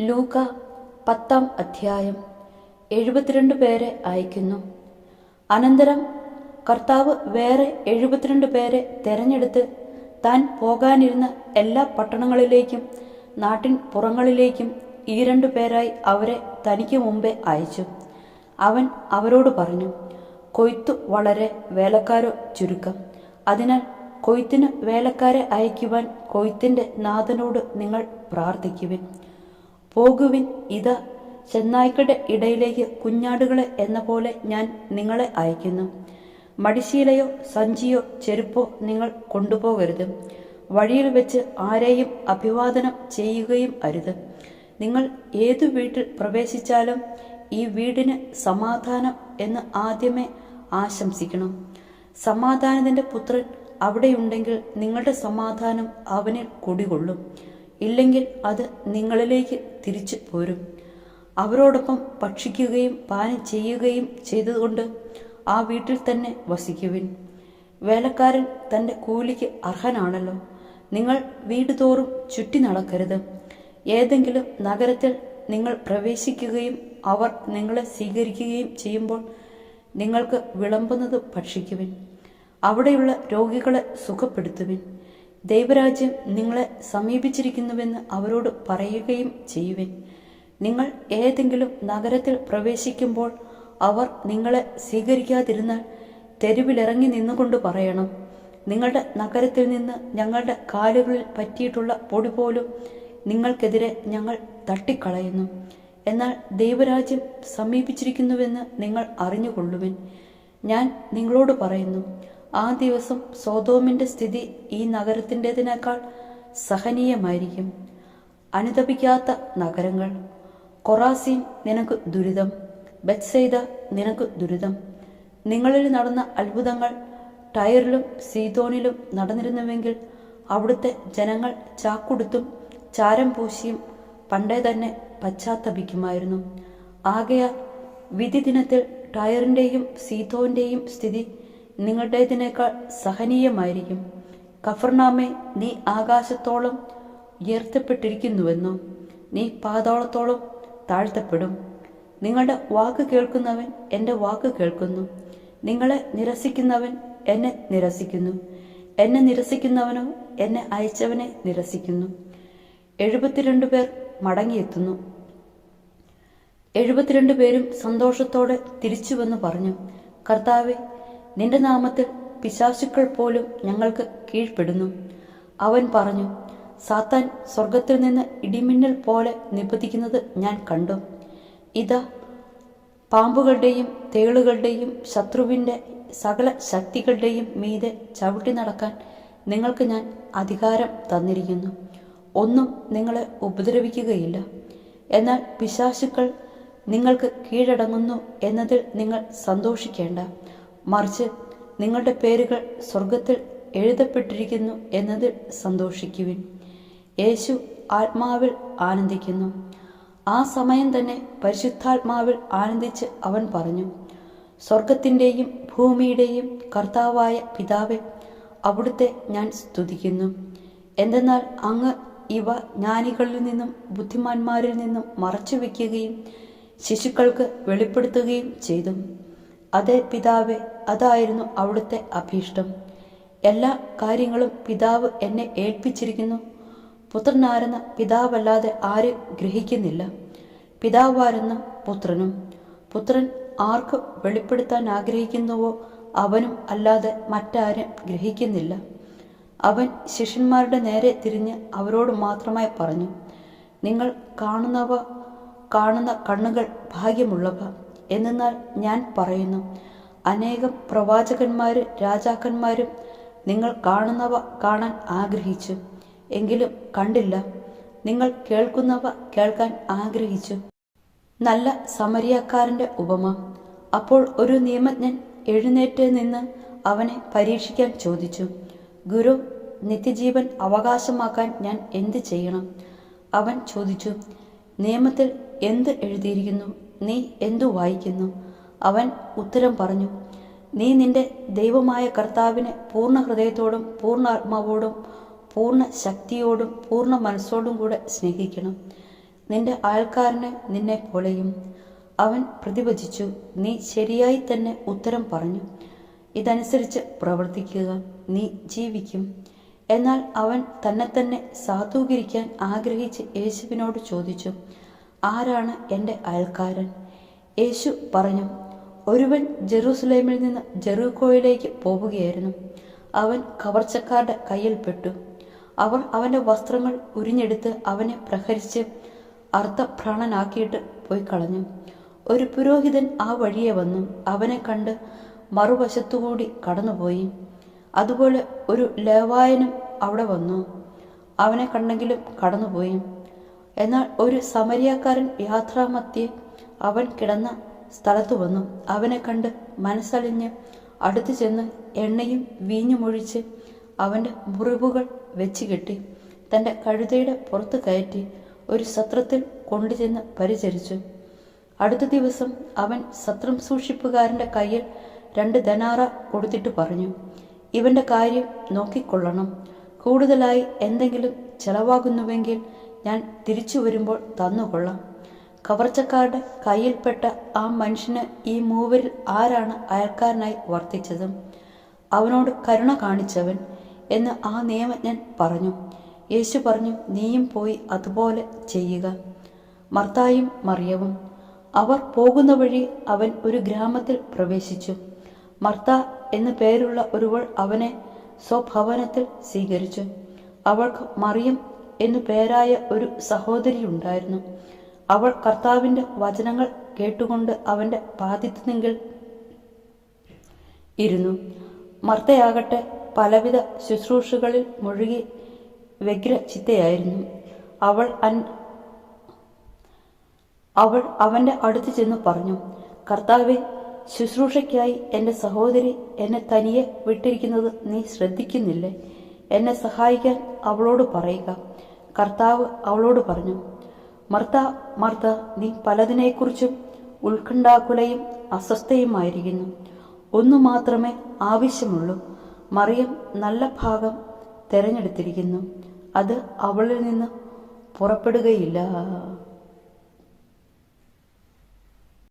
ലൂക്ക 10-ാം അധ്യായം. 72 പേരെ അയക്കുന്നു. അനന്തരം കർത്താവ് വേറെ 72 പേരെ തെരഞ്ഞെടുത്ത് താൻ പോകാനിരുന്ന എല്ലാ പട്ടണങ്ങളിലേക്കും നാട്ടിൻ പുറങ്ങളിലേക്കും ഈ 2 പേരായി അവരെ തനിക്ക് മുമ്പേ അയച്ചു. അവൻ അവരോട് പറഞ്ഞു, കൊയ്ത്തു വളരെ, വേലക്കാരോ ചുരുക്കം. അതിനാൽ കൊയ്ത്തിന് വേലക്കാരെ അയക്കുവാൻ കൊയ്ത്തിന്റെ നാഥനോട് നിങ്ങൾ പ്രാർത്ഥിക്കുവിൻ. പോകുവിൻ, ഇതാ ചെന്നായ്ക്കളുടെ ഇടയിലേക്ക് കുഞ്ഞാടുകളെ എന്ന പോലെ ഞാൻ നിങ്ങളെ അയക്കുന്നു. മടിശീലയോ സഞ്ചിയോ ചെരുപ്പോ നിങ്ങൾ കൊണ്ടുപോകരുത്. വഴിയിൽ വെച്ച് ആരെയും അഭിവാദനം ചെയ്യുകയും അരുത്. നിങ്ങൾ ഏതു വീട്ടിൽ പ്രവേശിച്ചാലും ഈ വീടിന് സമാധാനം എന്ന് ആദ്യമേ ആശംസിക്കണം. സമാധാനത്തിന്റെ പുത്രൻ അവിടെയുണ്ടെങ്കിൽ നിങ്ങളുടെ സമാധാനം അവനിൽ കുടികൊള്ളും, ഇല്ലെങ്കിൽ അത് നിങ്ങളിലേക്ക് തിരിച്ചു പോരും. അവരോടൊപ്പം ഭക്ഷിക്കുകയും പാനം ചെയ്യുകയും ചെയ്തുകൊണ്ട് ആ വീട്ടിൽ തന്നെ വസിക്കുവിൻ. വേലക്കാരൻ തൻ്റെ കൂലിക്ക് അർഹനാണല്ലോ. നിങ്ങൾ വീട് തോറും ചുറ്റി നടക്കരുത്. ഏതെങ്കിലും നഗരത്തിൽ നിങ്ങൾ പ്രവേശിക്കുകയും അവർ നിങ്ങളെ സ്വീകരിക്കുകയും ചെയ്യുമ്പോൾ നിങ്ങൾക്ക് വിളമ്പുന്നത് ഭക്ഷിക്കുവിൻ. അവിടെയുള്ള രോഗികളെ സുഖപ്പെടുത്തുവിൻ. ദൈവരാജ്യം നിങ്ങളെ സമീപിച്ചിരിക്കുന്നുവെന്ന് അവരോട് പറയുകയും ചെയ്യുവിൻ. നിങ്ങൾ ഏതെങ്കിലും നഗരത്തിൽ പ്രവേശിക്കുമ്പോൾ അവർ നിങ്ങളെ സ്വീകരിക്കാതിരുന്നാൽ തെരുവിലിറങ്ങി നിന്നുകൊണ്ട് പറയണം, നിങ്ങളുടെ നഗരത്തിൽ നിന്ന് ഞങ്ങളുടെ കാലുകളിൽ പറ്റിയിട്ടുള്ള പൊടി പോലും നിങ്ങൾക്കെതിരെ ഞങ്ങൾ തട്ടിക്കളയുന്നു. എന്നാൽ ദൈവരാജ്യം സമീപിച്ചിരിക്കുന്നുവെന്ന് നിങ്ങൾ അറിഞ്ഞുകൊള്ളുവിൻ. ഞാൻ നിങ്ങളോട് പറയുന്നു, ആ ദിവസം സോതോമിന്റെ സ്ഥിതി ഈ നഗരത്തിൻ്റെതിനേക്കാൾ സഹനീയമായിരിക്കും. അനുതപിക്കാത്ത നഗരങ്ങൾ. കൊറാസീൻ, നിനക്ക് ദുരിതം. ബെത്സൈദ, നിനക്ക് ദുരിതം. നിങ്ങളിൽ നടന്ന അത്ഭുതങ്ങൾ ടയറിലും സീദോനിലും നടന്നിരുന്നുവെങ്കിൽ അവിടുത്തെ ജനങ്ങൾ ചാക്കുടുത്തും ചാരം പൂശിയും പണ്ടേ തന്നെ പശ്ചാത്തപിക്കുമായിരുന്നു. ആകയാൽ വിധി ദിനത്തിൽ ടയറിൻ്റെയും സീദോന്റെയും സ്ഥിതി നിങ്ങളുടേതിനേക്കാൾ സഹനീയമായിരിക്കും. കഫർനാമേ, നീ ആകാശത്തോളം ഉയർത്തപ്പെട്ടിരിക്കുന്നുവെന്നോ, നീ പാതാളത്തോളം താഴ്ത്തപ്പെടും. നിങ്ങളുടെ വാക്ക് കേൾക്കുന്നവൻ എൻ്റെ വാക്ക് കേൾക്കുന്നു. നിങ്ങളെ നിരസിക്കുന്നവൻ എന്നെ നിരസിക്കുന്നു. എന്നെ നിരസിക്കുന്നവനോ എന്നെ അയച്ചവനെ നിരസിക്കുന്നു. 72 പേർ മടങ്ങിയെത്തുന്നു. 72 പേരും സന്തോഷത്തോടെ തിരിച്ചുവെന്ന് പറഞ്ഞു, കർത്താവേ, നിന്റെ നാമത്തിൽ പിശാചുക്കൾ പോലും ഞങ്ങൾക്ക് കീഴ്പ്പെടുന്നു. അവൻ പറഞ്ഞു, സാത്താൻ സ്വർഗത്തിൽ നിന്ന് ഇടിമിന്നൽ പോലെ നിപതിക്കുന്നത് ഞാൻ കണ്ടു. ഇതാ, പാമ്പുകളുടെയും തേളുകളുടെയും ശത്രുവിൻ്റെ സകല ശക്തികളുടെയും മീതെ ചവിട്ടി നടക്കാൻ നിങ്ങൾക്ക് ഞാൻ അധികാരം തന്നിരിക്കുന്നു. ഒന്നും നിങ്ങളെ ഉപദ്രവിക്കുകയില്ല. എന്നാൽ പിശാചുക്കൾ നിങ്ങൾക്ക് കീഴടങ്ങുന്നു എന്നതിൽ നിങ്ങൾ സന്തോഷിക്കേണ്ട. മറിച്ച് നിങ്ങളുടെ പേരുകൾ സ്വർഗത്തിൽ എഴുതപ്പെട്ടിരിക്കുന്നു എന്നതിൽ സന്തോഷിക്കുവിൻ. യേശു ആത്മാവിൽ ആനന്ദിക്കുന്നു. ആ സമയം തന്നെ പരിശുദ്ധാത്മാവിൽ ആനന്ദിച്ച് അവൻ പറഞ്ഞു, സ്വർഗത്തിൻ്റെയും ഭൂമിയുടെയും കർത്താവായ പിതാവേ, അവിടുത്തെ ഞാൻ സ്തുതിക്കുന്നു. എന്തെന്നാൽ അങ്ങ് ഇവ ജ്ഞാനികളിൽ നിന്നും ബുദ്ധിമാന്മാരിൽ നിന്നും മറച്ചു വയ്ക്കുകയും ശിശുക്കൾക്ക് വെളിപ്പെടുത്തുകയും ചെയ്തു. അതേ പിതാവേ, അതായിരുന്നു അവിടുത്തെ അഭീഷ്ടം. എല്ലാ കാര്യങ്ങളും പിതാവ് എന്നെ ഏൽപ്പിച്ചിരിക്കുന്നു. പുത്രനാരെന്ന പിതാവല്ലാതെ ആരും ഗ്രഹിക്കുന്നില്ല. പിതാവാരെന്ന പുത്രനും. പുത്രൻ ആർക്ക് വെളിപ്പെടുത്താൻ ആഗ്രഹിക്കുന്നുവോ അവനും അല്ലാതെ മറ്റാരും ഗ്രഹിക്കുന്നില്ല. അവൻ ശിഷ്യന്മാരുടെ നേരെ തിരിഞ്ഞ് അവരോട് മാത്രമായി പറഞ്ഞു, നിങ്ങൾ കാണുന്ന കണ്ണുകൾ ഭാഗ്യമുള്ളവ. എന്നാൽ ഞാൻ പറയുന്നു, അനേകം പ്രവാചകന്മാരും രാജാക്കന്മാരും നിങ്ങൾ കാണുന്നവ കാണാൻ ആഗ്രഹിച്ചു, എങ്കിലും കണ്ടില്ല. നിങ്ങൾ കേൾക്കുന്നവ കേൾക്കാൻ ആഗ്രഹിച്ചു. നല്ല സമരിയാക്കാരൻ്റെ ഉപമ. അപ്പോൾ ഒരു നിയമജ്ഞൻ എഴുന്നേറ്റ് നിന്ന് അവനെ പരീക്ഷിക്കാൻ ചോദിച്ചു, ഗുരു, നിത്യജീവൻ അവകാശമാക്കാൻ ഞാൻ എന്ത് ചെയ്യണം? അവൻ ചോദിച്ചു, നിയമത്തിൽ എന്ത് എഴുതിയിരിക്കുന്നു? നീ എന്തു വായിക്കുന്നു? അവൻ ഉത്തരം പറഞ്ഞു, നീ നിന്റെ ദൈവമായ കർത്താവിനെ പൂർണ്ണ ഹൃദയത്തോടും പൂർണ്ണ ആത്മാവോടും പൂർണ്ണ ശക്തിയോടും പൂർണ്ണ മനസ്സോടും കൂടെ സ്നേഹിക്കണം. നിന്റെ അയൽക്കാരനെ നിന്നെ പോലെയും. അവൻ പ്രതിവചിച്ചു, നീ ശരിയായി തന്നെ ഉത്തരം പറഞ്ഞു. ഇതനുസരിച്ച് പ്രവർത്തിക്കുക, നീ ജീവിക്കും. എന്നാൽ അവൻ തന്നെ സാധൂകരിക്കാൻ ആഗ്രഹിച്ച് യേശുവിനോട് ചോദിച്ചു, ആരാണ് എൻ്റെ അയൽക്കാരൻ? യേശു പറഞ്ഞു, ഒരുവൻ ജെറൂസലേമിൽ നിന്ന് ജെറീക്കോയിലേക്ക് പോവുകയായിരുന്നു. അവൻ കവർച്ചക്കാരുടെ കയ്യിൽപ്പെട്ടു. അവർ അവൻ്റെ വസ്ത്രങ്ങൾ ഉരിഞ്ഞെടുത്ത് അവനെ പ്രഹരിച്ച് അർത്ഥഭ്രാണനാക്കിയിട്ട് പോയി കളഞ്ഞു. ഒരു പുരോഹിതൻ ആ വഴിയെ വന്നു അവനെ കണ്ട് മറുവശത്തുകൂടി കടന്നുപോയി. അതുപോലെ ഒരു ലേവായനും അവിടെ വന്നു, അവനെ കണ്ടെങ്കിലും കടന്നുപോയി. എന്നാൽ ഒരു സമരിയാക്കാരൻ യാത്രാമധ്യേ അവൻ കിടന്ന സ്ഥലത്തു വന്നു. അവനെ കണ്ട് മനസ്സലിഞ്ഞ് അടുത്തു ചെന്ന് എണ്ണയും വീഞ്ഞുമൊഴിച്ച് അവൻ്റെ മുറിവുകൾ വെച്ചുകെട്ടി തൻ്റെ കഴുതയുടെ പുറത്ത് കയറ്റി ഒരു സത്രത്തിൽ കൊണ്ടുചെന്ന് പരിചരിച്ചു. അടുത്ത ദിവസം അവൻ സത്രം സൂക്ഷിപ്പുകാരൻ്റെ കയ്യിൽ 2 ദനാറ കൊടുത്തിട്ട് പറഞ്ഞു, ഇവൻ്റെ കാര്യം നോക്കിക്കൊള്ളണം. കൂടുതലായി എന്തെങ്കിലും ചെലവാകുന്നുവെങ്കിൽ ഞാൻ തിരിച്ചു വരുമ്പോൾ തന്നുകൊള്ളാം. കവർച്ചക്കാരുടെ കയ്യിൽപ്പെട്ട ആ മനുഷ്യന് ഈ മൂവരിൽ ആരാണ് അയൽക്കാരനായി വർത്തിച്ചത്? അവനോട് കരുണ കാണിച്ചവൻ എന്ന് ആ നിയമജ്ഞൻ പറഞ്ഞു. യേശു പറഞ്ഞു, നീയും പോയി അതുപോലെ ചെയ്യുക. മർത്തായും മറിയവും. അവർ പോകുന്ന വഴി അവൻ ഒരു ഗ്രാമത്തിൽ പ്രവേശിച്ചു. മർത്ത എന്നു പേരുള്ള ഒരുവൾ അവനെ സ്വഭവനത്തിൽ സ്വീകരിച്ചു. അവൾക്ക് മറിയം എന്നു പേരായ ഒരു സഹോദരിയുണ്ടായിരുന്നു. അവൾ കർത്താവിൻ്റെ വചനങ്ങൾ കേട്ടുകൊണ്ട് അവൻ്റെ പാദത്തിങ്കൽ ഇരുന്നു. മർത്തയാകട്ടെ പലവിധ ശുശ്രൂഷകളിൽ മുഴുകി വ്യഗ്രചിത്തയായിരുന്നു. അവൾ അവൻ്റെ അടുത്ത് ചെന്ന് പറഞ്ഞു, കർത്താവെ, ശുശ്രൂഷയ്ക്കായി എൻ്റെ സഹോദരി എന്നെ തനിയെ വിട്ടിരിക്കുന്നത് നീ ശ്രദ്ധിക്കുന്നില്ലേ? എന്നെ സഹായിക്കാൻ അവളോട് പറയുക. കർത്താവ് അവളോട് പറഞ്ഞു, മർത്ത, മർത്ത, നീ പലതിനെക്കുറിച്ചും ഉത്കണ്ഠാകുലയും അസ്വസ്ഥയുമായിരിക്കുന്നു. ഒന്നു മാത്രമേ ആവശ്യമുള്ളൂ. മറിയം നല്ല ഭാഗം തിരഞ്ഞെടുത്തിരിക്കുന്നു, അത് അവളിൽ നിന്ന് പുറപ്പെടുകയില്ല.